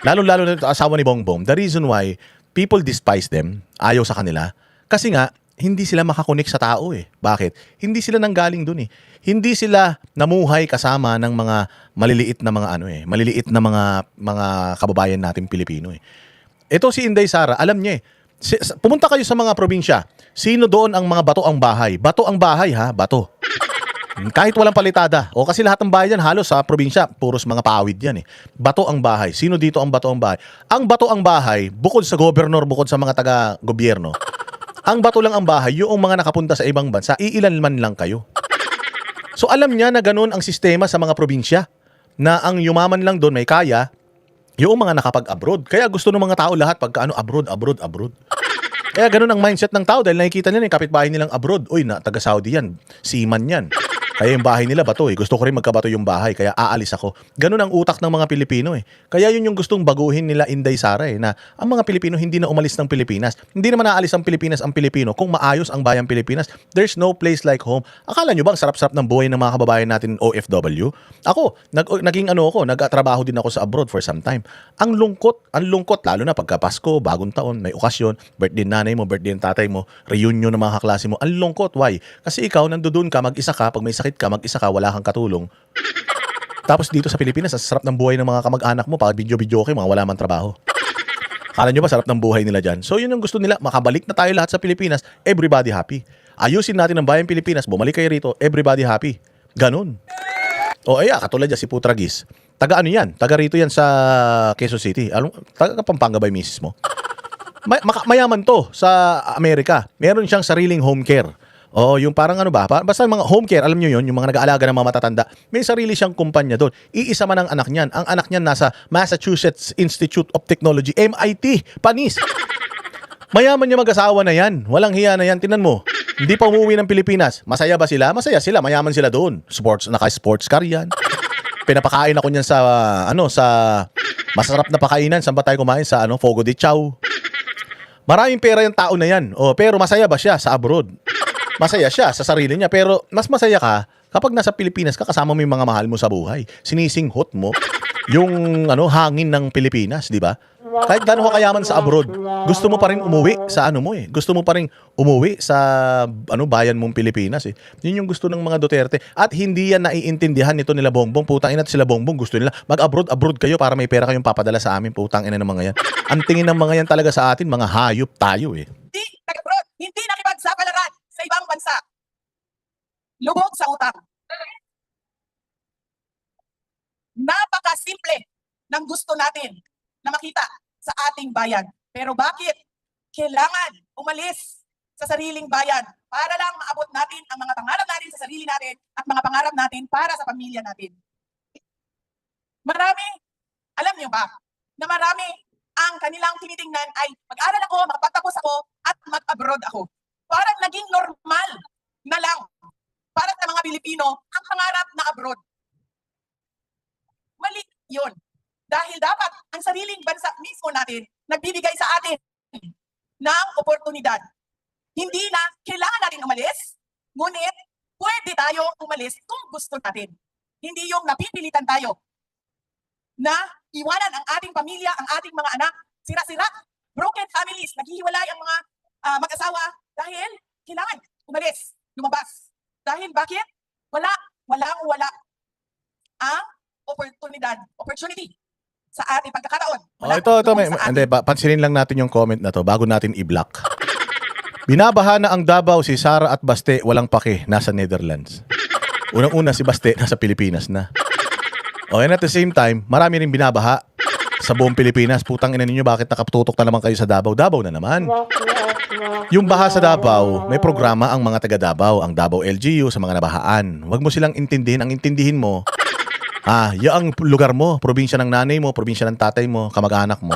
lalo-lalo na ito asawa ni Bongbong, the reason why people despise them, ayaw sa kanila, kasi nga, hindi sila makakonek sa tao eh. Bakit? Hindi sila nanggaling dun eh. Hindi sila namuhay kasama ng mga maliliit na mga maliliit na mga kababayan natin Pilipino eh. Ito si Inday Sara, alam niya eh. Pumunta kayo sa mga probinsya. Sino doon ang mga bato ang bahay? Bato ang bahay ha, bato. Kahit walang palitada. O kasi lahat ng bahay yan halos sa probinsya, puros mga pawid yan eh. Bato ang bahay. Sino dito ang bato ang bahay? Ang bato ang bahay, bukod sa gobernador, bukod sa mga taga-gobyerno, ang bato lang ang bahay, yung mga nakapunta sa ibang bansa, iilan man lang kayo. So alam niya na ganun ang sistema sa mga probinsya, na ang yumaman lang doon may kaya, yung mga nakapag-abroad. Kaya gusto ng mga tao lahat pagka abroad. Kaya ganun ang mindset ng tao dahil nakikita nila yung kapitbahay nilang abroad. Uy, taga-Saudi yan, seaman yan. Kaya yung bahay nila bato eh. Gusto ko rin magkabato yung bahay, kaya aalis ako. Ganun ang utak ng mga Pilipino eh. Kaya yun yung gustong baguhin nila Inday Sara eh, na ang mga Pilipino hindi na umalis ng Pilipinas. Hindi naman aalis ang Pilipinas ang Pilipino kung maayos ang bayang Pilipinas. There's no place like home. Akala nyo ba ang sarap-sarap ng buhay ng mga kababayan natin OFW? Ako, nagtrabaho din ako sa abroad for some time. Ang lungkot, lalo na pagka Pasko, bagong taon, may okasyon, birthday nanay mo, birthday ng tatay mo, reunion ng mga kaklase mo. Ang lungkot, why? Kasi ikaw, nandoon ka, mag-isa ka, pag may sakit ka, mag-isa ka, wala kang katulong. Tapos dito sa Pilipinas, ang sarap ng buhay ng mga kamag-anak mo, pag video-video kayo, mga wala man trabaho. Akala nyo ba sarap ng buhay nila dyan? So yun yung gusto nila, makabalik na tayo lahat sa Pilipinas, everybody happy. Ayusin natin ang bayang Pilipinas, bumalik kayo rito, everybody happy. Ganun. O katulad dyan, si Putragis. Taga ano yan? Taga rito yan sa Quezon City. Taga Pampanga ba yung misis mo? Mayaman to sa Amerika. Meron siyang sariling home care. Yung parang basta mga home care, alam nyo yun, yung mga nag-aalaga ng mga matatanda, may sarili siyang kumpanya doon. Iisa man ang anak niyan. Ang anak niyan nasa Massachusetts Institute of Technology, MIT, panis. Mayaman niya mag-asawa na yan. Walang hiya na yan. Tinan mo, hindi pa umuwi ng Pilipinas. Masaya ba sila? Masaya sila. Mayaman sila doon. Naka-sports car yan. Pinapakain ako niyan sa masarap na pakainan. Saan ba tayo kumain? Sa Fogo de Chao. Maraming pera yung tao na yan. Pero masaya ba siya sa abroad? Masaya siya sa sarili niya, pero mas masaya ka kapag nasa Pilipinas ka kasama mo yung mga mahal mo sa buhay. Sinisinghot mo yung hangin ng Pilipinas, di ba? Kahit gaano ka kayaman sa abroad, gusto mo pa rin umuwi sa Gusto mo pa rin umuwi sa bayan mong Pilipinas eh. Yun yung gusto ng mga Duterte. At hindi yan naiintindihan nito nila Bongbong. Putang ina sila Bongbong, gusto nila mag-abroad kayo para may pera kayong papadala sa amin. Putang ina ng mga yan. Ang tingin ng mga yan talaga sa atin, mga hayop tayo eh. Hindi nag-abroad, hindi nakipagsapalaran sa ibang bansa. Lubog sa utang. Napakasimple ng gusto natin na makita sa ating bayan. Pero bakit kailangan umalis sa sariling bayan para lang maabot natin ang mga pangarap natin sa sarili natin at mga pangarap natin para sa pamilya natin? Marami, alam niyo ba, na marami ang kanilang tinitingnan ay mag-aral ako, makapagtapos ako, at mag-abroad ako. Parang naging normal na lang para sa mga Pilipino ang pangarap na abroad. Mali yun. Dahil dapat ang sariling bansa mismo natin nagbibigay sa atin ng oportunidad. Hindi na kailangan natin umalis, ngunit pwede tayo umalis kung gusto natin. Hindi yung napipilitan tayo na iwanan ang ating pamilya, ang ating mga anak, sira-sira, broken families, naghihiwalay ang mga mag-asawa dahil kailangan umalis, lumabas. Dahil bakit? Wala ang opportunity sa ating pagkakataon. Pansinin lang natin yung comment na to bago natin i-block. Binabaha na ang Davao, si Sara at Baste, walang pake, nasa Netherlands. Unang-una si Baste, nasa Pilipinas na. And at the same time, marami rin binabaha sa buong Pilipinas. Putang ina ninyo, bakit nakatutok na naman kayo sa Davao? Davao na naman. Yung baha sa Davao, may programa ang mga taga Davao, ang Davao LGU sa mga nabahaan. Huwag mo silang intindihin. Ang intindihin mo, yung lugar mo, probinsya ng nanay mo, probinsya ng tatay mo, kamag-anak mo.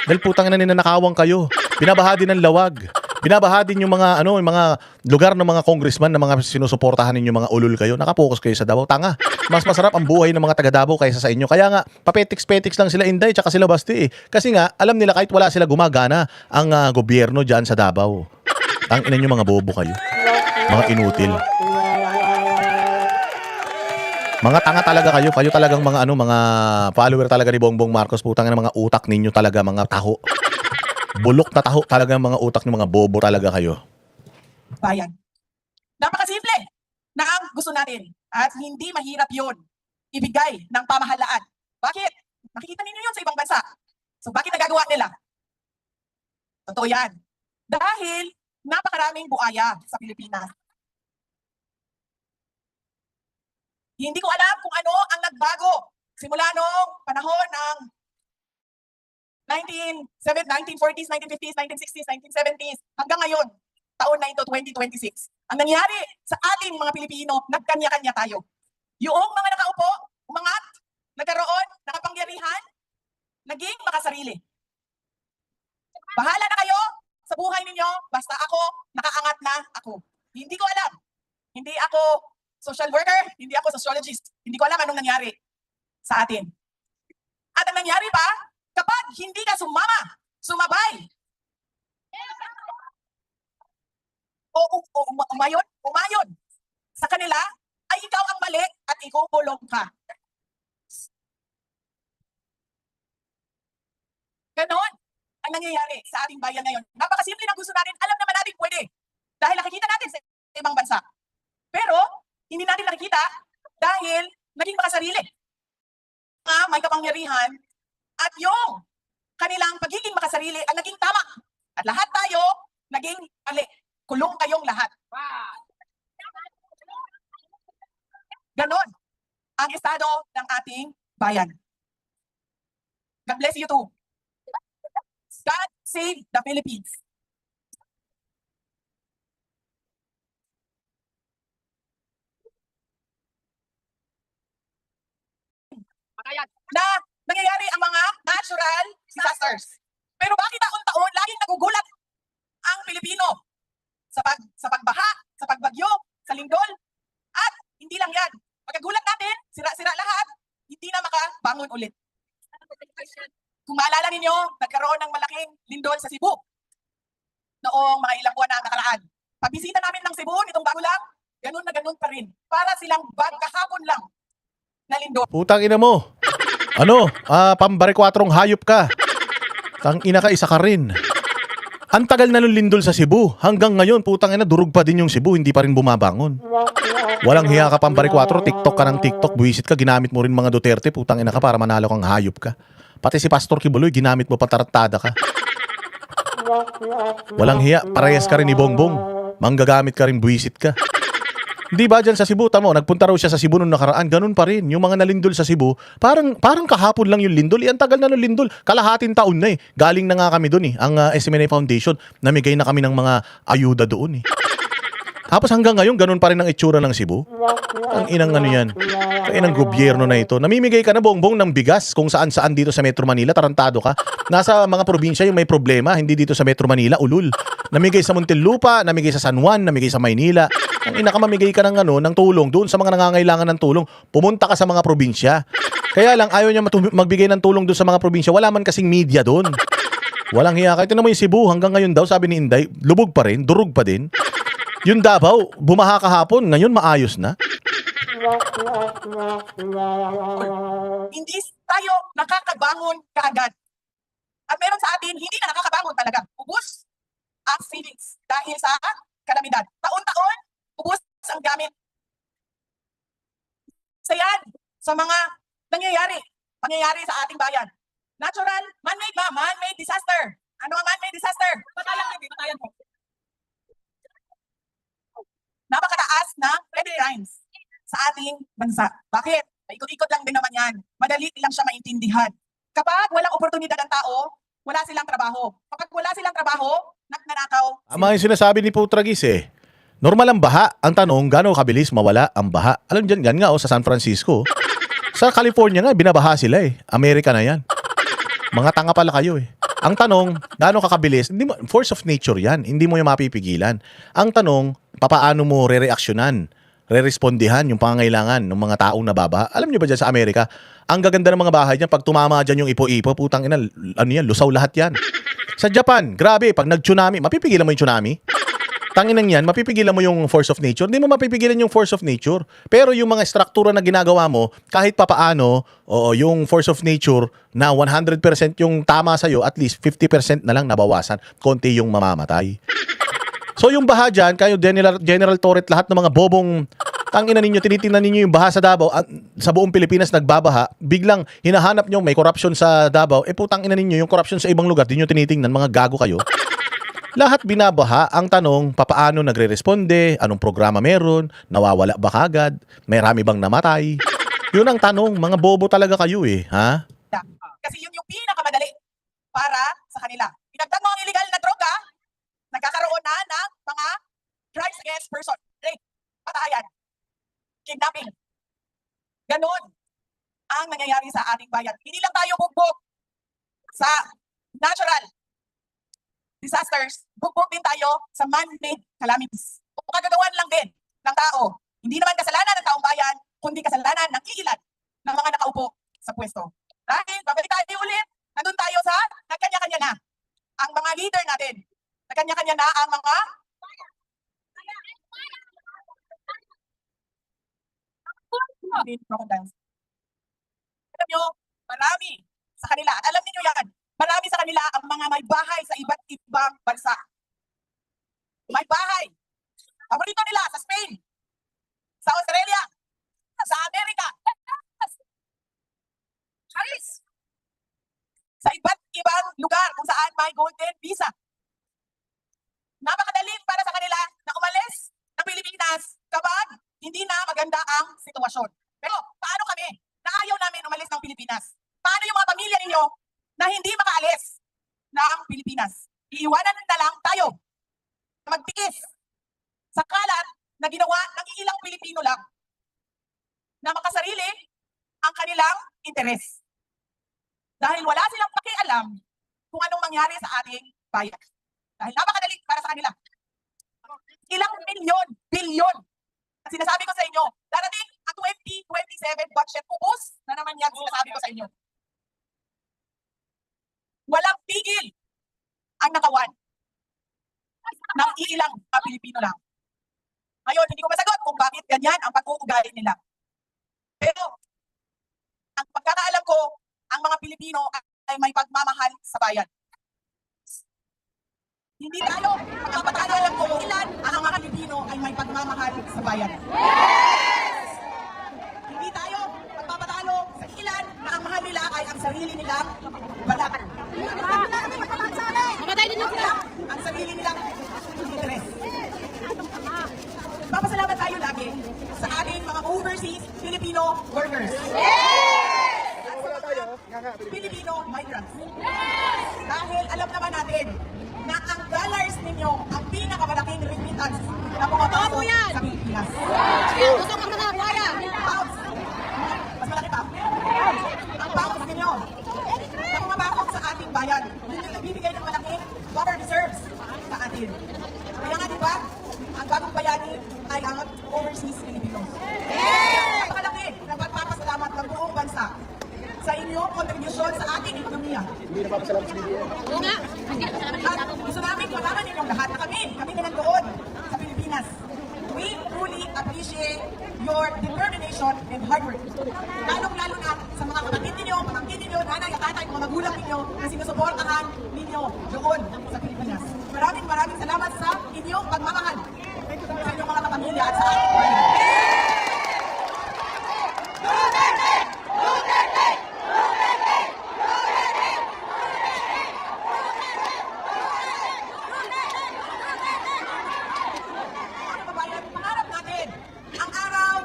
Dahil putang ina ninanakawang kayo. Binabaha din ng Lawag. Binabaha din yung mga yung mga lugar ng mga congressman na mga sinusuportahan ninyo, mga ulol kayo. Nakapokus kayo sa Davao. Tanga. Mas masarap ang buhay ng mga taga Davao kaysa sa inyo. Kaya nga, papetiks-petiks lang sila Inday tsaka sila Basti eh. Kasi nga, alam nila kahit wala sila gumagana ang gobyerno dyan sa Davao. Tangina nyo mga bobo kayo. Mga inutil. Mga tanga talaga kayo. Kayo talagang mga mga follower talaga ni Bongbong Marcos. Putang ina mga utak ninyo talaga, mga taho. Bulok na taho talaga ang mga utak ng mga bobo talaga kayo. Bayan. Napakasimple na ang gusto natin at hindi mahirap yun ibigay ng pamahalaan. Bakit? Nakikita ninyo yun sa ibang bansa. So bakit nagagawa nila? Totoo yan. Dahil napakaraming buaya sa Pilipinas. Hindi ko alam kung ano ang nagbago simula noong panahon ng 1940s, 1950s, 1960s, 1970s, hanggang ngayon, taon na ito, 2026. Ang nangyari sa ating mga Pilipino, nagkanya-kanya tayo. Yung mga nakaupo, umangat, nagkaroon, nakapangyarihan, naging makasarili. Bahala na kayo sa buhay ninyo, basta ako, nakaangat na ako. Hindi ko alam. Hindi ako social worker, hindi ako sociologist. Hindi ko alam anong nangyari sa atin. At ang nangyari pa, kapag hindi ka sumabay, umayon sa kanila, ay ikaw ang mali at ikukulong ka. Ganon ang nangyayari sa ating bayan ngayon. Napakasimple ng gusto natin. Alam naman natin pwede. Dahil nakikita natin sa ibang bansa. Pero, hindi natin nakikita dahil naging makasarili. May kapangyarihan at yung kanilang pagiging makasarili ang naging tama. At lahat tayo naging mali. Kulong kayong lahat. Ganon ang estado ng ating bayan. God bless you too. God save the Philippines. Na nangyayari ang mga natural disasters. Pero bakit taon-taon laging nagugulat ang Pilipino sa pagbaha, sa pagbagyo, sa lindol? At hindi lang yan. Pagkagulat natin, sira-sira lahat, hindi na makabangon ulit. Kung maalala ninyo, nagkaroon ng malaking lindol sa Cebu noong mga ilang buwan na nakaraan. Pagbisita namin ng Cebu, nitong bago lang, ganun na ganun pa rin. Para silang kahapon lang na lindol. Putang ina mo. Ano? Pambare-kwatrong hayop ka. Tang ina ka, isa ka rin. Ang tagal na nung lindol sa Cebu. Hanggang ngayon, putang ina, durog pa din yung Cebu, hindi pa rin bumabangon. Walang hiya ka pambare-kwatro, TikTok ka ng TikTok, buwisit ka, ginamit mo rin mga Duterte, putang ina ka para manalo kang hayop ka. Pati si Pastor Kibuloy, ginamit mo patarattada ka. Walang hiya, parehas ka rin ni Bongbong. Manggagamit ka rin, buwisit ka. Di ba dyan sa Cebu, tamo, nagpunta raw siya sa Cebu nung nakaraan, ganun pa rin. Yung mga nalindol sa Cebu, parang kahapon lang yung lindol. Ang tagal na nung lindol, kalahating taon na eh. Galing na nga kami doon eh, ang SMNA Foundation, namigay na kami ng mga ayuda doon eh. Tapos hanggang ngayon, ganun pa rin ang itsura ng Cebu. Ang inang ano yan. Kaya ng gobyerno na ito. Namimigay ka na bongbong ng bigas kung saan-saan dito sa Metro Manila. Tarantado ka. Nasa mga probinsya yung may problema, hindi dito sa Metro Manila, ulul. Namigay sa Muntinlupa, namigay sa San Juan, namigay sa Maynila. Ang ina ka, mamigay ka ng tulong doon sa mga nangangailangan ng tulong. Pumunta ka sa mga probinsya. Kaya lang ayaw niya magbigay ng tulong doon sa mga probinsya. Wala man kasing media doon. Walang hiya ka. Ito naman yung Cebu, hanggang ngayon daw, sabi ni Inday, lubog pa rin, durog pa din. Yung Davao, bumaha kahapon, ngayon maayos na. Hindi tayo nakakabangon kaagad. At meron sa atin, hindi na nakakabangon talaga. Ubus ang savings dahil sa kalamidad. Taon-taon, ubus ang gamit. Sa yan, sa mga pangyayari sa ating bayan. Natural, man-made ba? Man-made disaster. Ano ang man-made disaster? Batayan mo. Napakataas na crime sa ating bansa. Bakit? Paikot-ikot lang din naman yan. Madali lang siya maintindihan. Kapag walang oportunidad ang tao, wala silang trabaho. Kapag wala silang trabaho, nagnanakaw. Ama yung sinasabi ni Putragis eh. Normal ang baha. Ang tanong, gaano kabilis mawala ang baha? Alam dyan, yan nga sa San Francisco. Sa California nga, binabaha sila eh. Amerika na yan. Mga tanga pala kayo eh. Ang tanong, gaano kakabilis? Force of nature yan. Hindi mo yung mapipigilan. Ang tanong, papaano mo re-reaksyonan, re-respondihan yung pangangailangan ng mga taong nababaha? Alam niyo ba dyan sa Amerika, ang gaganda ng mga bahay dyan, pag tumama dyan yung ipo-ipo, putang ina, ano yan, lusaw lahat yan. Sa Japan, grabe, pag nag-tsunami, mapipigilan mo yung tsunami? Tanginang yan, mapipigilan mo yung force of nature? Hindi mo mapipigilan yung force of nature. Pero yung mga struktura na ginagawa mo, kahit papaano, yung force of nature na 100% yung tama sa'yo, at least 50% na lang nabawasan. Konti yung mamamatay. So yung baha dyan, kayo General Torres, lahat ng mga bobong tangina ninyo, tinitingnan ninyo yung baha sa Davao, sa buong Pilipinas nagbabaha, biglang hinahanap nyo may corruption sa Davao, putang ina ninyo, yung corruption sa ibang lugar, di nyo tinitingnan, mga gago kayo. Lahat binabaha. Ang tanong, papaano nagre-responde? Anong programa meron? Nawawala ba kagad? May rami bang namatay? Yun ang tanong. Mga bobo talaga kayo eh. Ha? Kasi yun yung pinakamadali para sa kanila. Pinagtan mo ang illegal na droga, nagkakaroon na ng mga crimes against person. Rape, patayan, kidnapping. Ganon ang nangyayari sa ating bayan. Hindi lang tayo bugbog sa natural disasters, bugbog din tayo sa man-made calamities. O kagagawan lang din ng tao Hindi naman kasalanan ng taong bayan, kundi kasalanan ng iilan ng mga nakaupo sa pwesto. Dahil, babalik tayo ulit, nandun tayo sa nagkanya-kanya na. Ang mga leader natin, nagkanya-kanya na ang mga crocodiles. Alam nyo, marami sa kanila, alam niyo yan, marami sa kanila ang mga may bahay sa iba't ibang bansa. May bahay. Paborito nila sa Spain, sa Australia, sa Amerika, Paris, sa iba't ibang lugar kung saan may golden visa. Napakadali para sa kanila na umalis ng Pilipinas kapag hindi na maganda ang sitwasyon. Pero paano kami na ayaw namin umalis ng Pilipinas? Paano yung mga pamilya ninyo na hindi makaalis ng Pilipinas? Iiwanan na lang tayo na magtiis sa kalat na ginawa ng ilang Pilipino lang na makasarili ang kanilang interes. Dahil wala silang pakialam kung anong mangyari sa ating bayan. Dahil napakadali para sa kanila. Ilang milyon, bilyon. At sinasabi ko sa inyo, darating ang 2027 budget, ubos na naman yan, sinasabi ko sa inyo. Walang tigil ang nakawan ng ilang Pilipino lang. Ngayon, hindi ko masagot kung bakit ganyan ang pag-uugali nila. Pero, ang pagkakaalam ko, ang mga Pilipino ay may pagmamahal sa bayan. Hindi tayo magpapatalo kung ilan ang mga Pilipino ay may pagmamahal sa bayan. Hindi tayo magpapatalo sa ilan na ang mahal nila ay ang sarili nilang balat. Ang sarili nilang interes. Papasalamat tayo lagi sa ating mga overseas Filipino workers. Filipino migrants. Dahil alam naman natin na ang dollars ninyo ang pinakamalaking remittance na pumapasok sa Pilipinas. Pounds. Mas malaki pa. Ang pounds ninyo na pumapasok sa ating bayan. Hindi nagbibigay ng malaking water reserves sa atin. Kaya nga diba, ang bagong bayani ay ang overseas Filipinos. Napakalaki ng pagpapasalamat ng buong bansa sa inyong kontribusyon sa ating ekonomiya. At gusto namin malaman ninyong lahat na kami na nandoon sa Pilipinas. We truly appreciate your determination and hard work. Lalong-lalo na sa mga kapatid ninyo, pamangkin ninyo, nanay at tatay, mga magulang ninyo na sinusuportahan ninyo doon sa Pilipinas. Maraming salamat sa inyong pagmamahal sa inyong mga kapamilya at sa ating bayan. Pangarap natin ang araw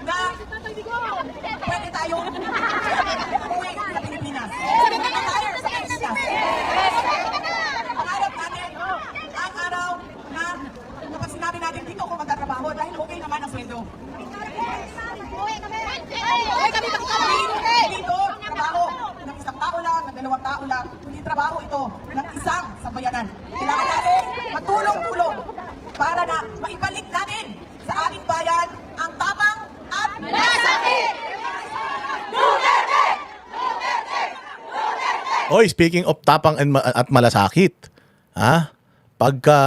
na pwede tayong uwi sa Pilipinas. Retire sa Pilipinas. Pangarap natin ang araw na kapag sinabi natin dito kung magtatrabaho dahil okay naman ang sweldo. Dito, trabaho ng isang tao lang, ng dalawang tao lang, kundi trabaho ito ng isang sambayanan. Kailangan natin matulong-tulong para na maibalik natin sa ating bayan ang tapang at malasakit! Oy, speaking of tapang at malasakit, ha? Pagka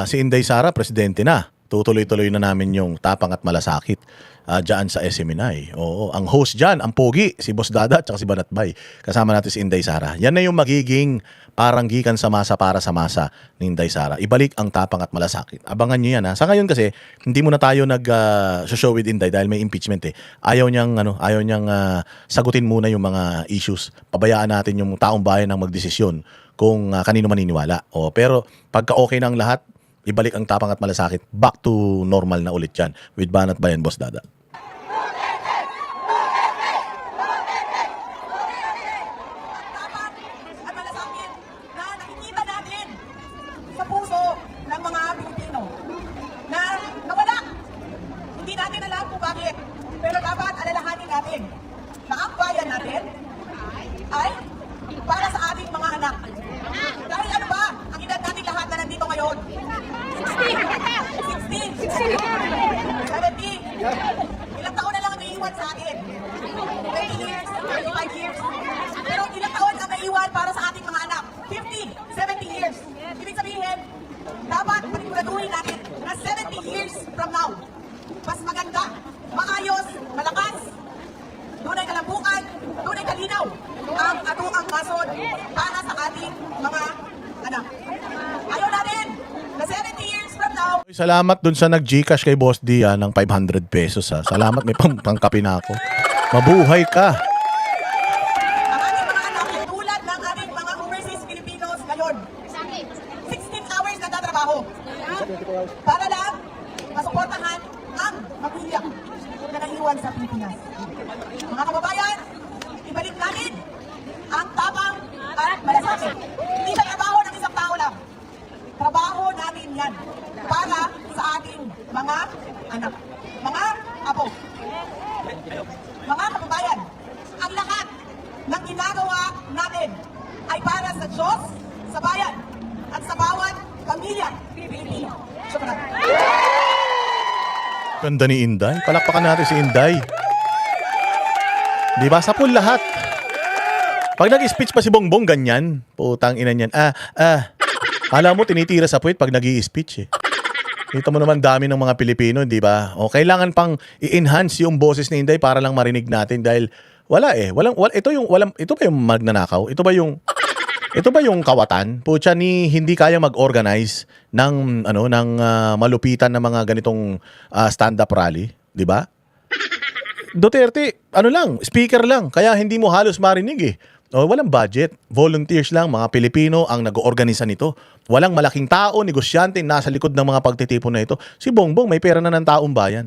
si Inday Sara presidente na, tutuloy-tuloy na namin yung tapang at malasakit dyan sa SMNI. Oo, ang host dyan, ang pogi, si Boss Dada at si Banatbay. Kasama natin si Inday Sara. Yan na yung magiging parang gikan sa masa para sa masa ni Inday Sara. Ibalik ang tapang at malasakit. Abangan nyo yan ha. Sa ngayon kasi, hindi muna tayo nag-show with Inday dahil may impeachment eh. Ayaw niyang sagutin muna yung mga issues. Pabayaan natin yung taong bayan ang magdesisyon kung kanino maniniwala. Pero pagka okay na ang lahat, ibalik ang tapang at malasakit. Back to normal na ulit yan with Banatbay and Boss Dada. At malasakit na nakikita natin sa puso ng mga Pilipino na nawala. Hindi natin alam kung bakit. Pero dapat alalahanin natin na ang bayan natin ay para sa ating mga anak. Dahil ano ba ang edad natin lahat na nandito ngayon? 16, 17, naiwan sa atin. 20 years, 35 years. Pero ilang taon ang naiwan para sa ating mga anak? 50, 70 years. Ibig sabihin, dapat paniguraduhin natin na 70 years from now, mas maganda, maayos, malakas, tunay kalambukan, tunay kalinaw ang atuang masod para sa ating mga anak. Ayaw natin na 70 years from now, Salamat dun sa nag-Gcash kay Boss D ng 500 pesos ha. Salamat, may pangkapi na ako. Mabuhay ka. ang ating mga anak ay tulad ng ating mga overseas Filipinos ngayon. 16 hours na tatrabaho para lang masuportahan ang pamilya na naiwan sa Pilipinas. Mga kababayan, ibalik natin ang tapang at malasakit. Hindi siya trabaho ng isang tao lang. Trabaho natin yan para sa ating mga anak, mga apo. Mga kababayan, ang lahat ng ginagawa natin ay para sa Diyos, sa bayan, at sa bawat pamilya Pilipino. Shukran. Ganda ni Inday. Palakpakan natin si Inday. Di ba? Sa pool lahat. Pag nag-speech pa si Bongbong, ganyan. Putang ina niyan. Alam mo, tinitira sa puwit pag nag-i-speech eh. Dito mo naman dami ng mga Pilipino, di ba? O, kailangan pang i-enhance yung boses ni Inday para lang marinig natin dahil wala eh. Ito ba yung magnanakaw? Ito ba yung kawatan? Pucha ni hindi kaya mag-organize ng malupitan na mga ganitong stand-up rally, di ba? Duterte, speaker lang, kaya hindi mo halos marinig eh. O, walang budget, volunteers lang, mga Pilipino ang nag-oorganisa nito. Walang malaking tao, negosyante nasa likod ng mga pagtitipon na ito. Si Bongbong may pera na ng taong bayan.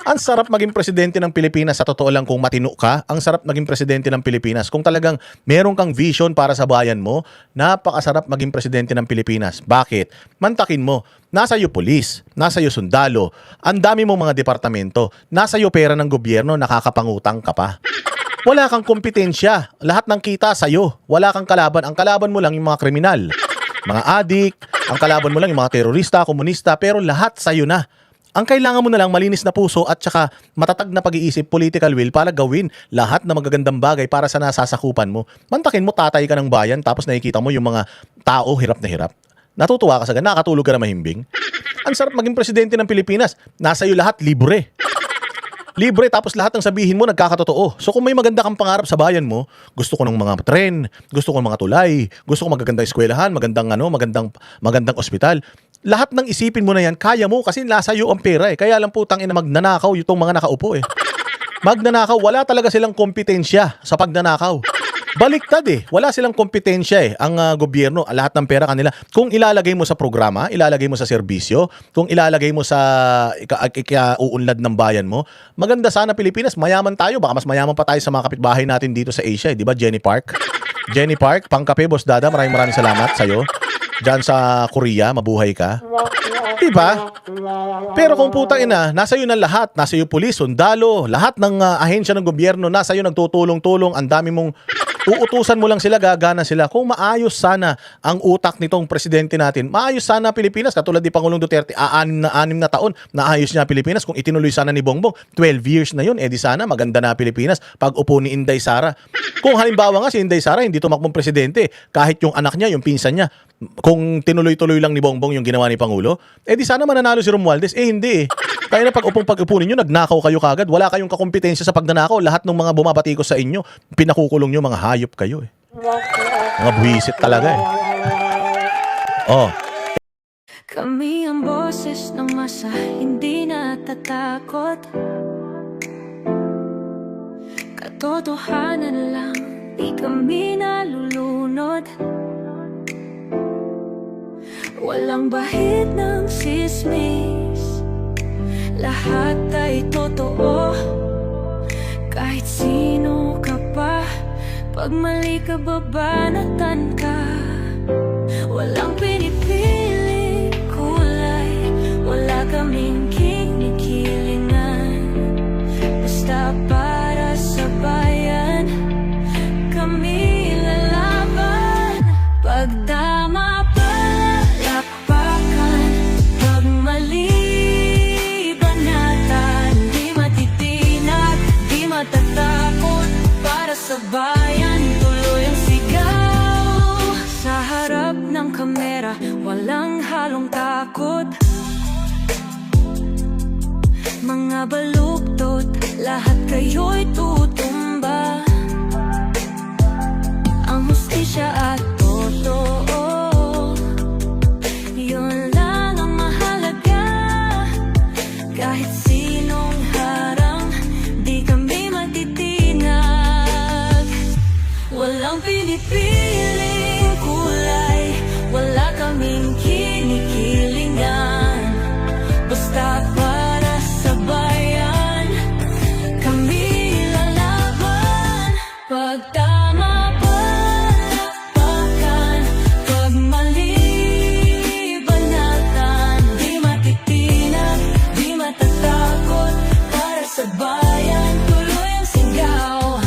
Ang sarap maging presidente ng Pilipinas, sa totoo lang kung matino ka, ang sarap maging presidente ng Pilipinas. Kung talagang meron kang vision para sa bayan mo, napakasarap maging presidente ng Pilipinas. Bakit? Mantakin mo, nasa iyo pulis, nasa iyo sundalo, ang dami mong mga departamento, nasa iyo pera ng gobyerno, nakakapangutang ka pa. Wala kang kompetensya, lahat ng kita sa'yo, wala kang kalaban, ang kalaban mo lang yung mga kriminal, mga adik, ang kalaban mo lang yung mga terorista, komunista, pero lahat sa'yo na. Ang kailangan mo na lang malinis na puso at saka matatag na pag-iisip, political will para gawin lahat na magagandang bagay para sa nasasakupan mo. Mantakin mo, tatay ka ng bayan tapos nakikita mo yung mga tao hirap na hirap. Natutuwa ka sa ganun, nakatulog ka na mahimbing. Ang sarap maging presidente ng Pilipinas, nasa iyo lahat libre. Libre tapos lahat ng sabihin mo nagkakatotoo. So kung may maganda kang pangarap sa bayan mo, gusto ko ng mga tren, gusto ko ng mga tulay, gusto ko magagandang eskwelahan, magandang ospital. Lahat ng isipin mo na yan, kaya mo kasi nasa iyo ang pera eh. Kaya lang putang ina magnanakaw itong mga nakaupo eh. Magnanakaw, wala talaga silang kompetensya sa pagnanakaw. Baliktad eh. Wala silang kompetensya eh. Ang gobyerno, lahat ng pera kanila. Kung ilalagay mo sa programa, ilalagay mo sa serbisyo, kung ilalagay mo sa ikauunlad ng bayan mo, maganda sana Pilipinas, mayaman tayo. Baka mas mayaman pa tayo sa mga kapitbahay natin dito sa Asia. Di ba, Jenny Park? Jenny Park, pangkape, Boss Dada. Maraming salamat sa'yo. Diyan sa Korea, mabuhay ka. Diba? Pero kung putang ina, nasa iyo na lahat. Nasa iyo pulis, sundalo, lahat ng ahensya ng gobyerno, nasa iyo nagtutulong-tulong, ang dami mong uutusan mo lang sila, gagana sila. Kung maayos sana ang utak nitong presidente natin, maayos sana Pilipinas, katulad ni Pangulong Duterte, 6 na taon, naayos niya Pilipinas. Kung itinuloy sana ni Bongbong, 12 years na yun, edi sana maganda na Pilipinas pag upo ni Inday Sara. Kung halimbawa nga si Inday Sara hindi tumakbong presidente, kahit yung anak niya, yung pinsan niya, kung tinuloy-tuloy lang ni Bongbong yung ginawa ni Pangulo, edi sana mananalo si Romualdez. Hindi eh. Kaya na pag-upo ninyo, nagnakaw kayo kagad. Wala kayong kakompetensya sa pagnanakaw. Lahat ng mga bumabatikos sa inyo, pinakukulong nyo, mga hayop kayo eh. Mga buwisit talaga eh. Oh. Kami ang boses ng masa, hindi natatakot. Katotohanan lang, di kami nalulunod. Walang bahid ng sismis, lahat ay totoo. Kahit sino ka pa, pag mali ka babanatan ka. Walang pinipili kulay, wala kaming kinikilingan. Basta para sa bayan, kami lalaban. Pagdama palakpakan, pag mali banatan, di matitinag. sa bayan, tuloy ang sigaw. Sa harap ng kamera, walang halong takot. Mga baluktot, lahat kayo'y tutumba. Ang hustisya at totoo, yun lang ang mahalaga. Kahit sinong harang, di kami matitinag. Walang pinipiling kulay, wala kaming kinikilingan. Basta para sa bayan, kami lalaban. Pag tama palakpakan, pag mali banatan. Di matitinag, di matatakot. Para sa bayan, tuloy ang sigaw.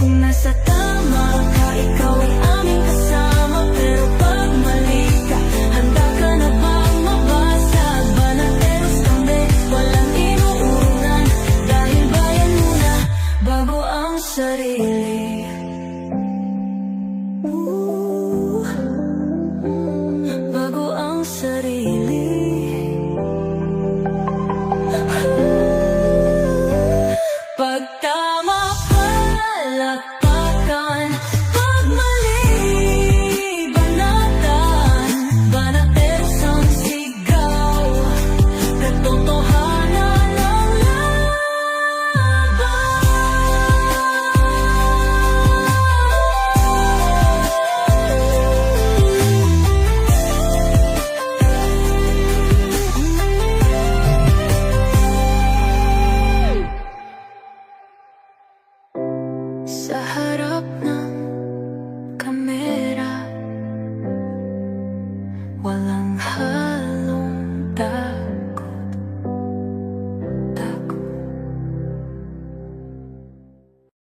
Kung nasa tama ka, ikaw ay aming kasama. Pero pag mali ka, handa ka na bang mabasag? Banateros kami, walang inuunan. Dahil bayan muna, bago ang sarili.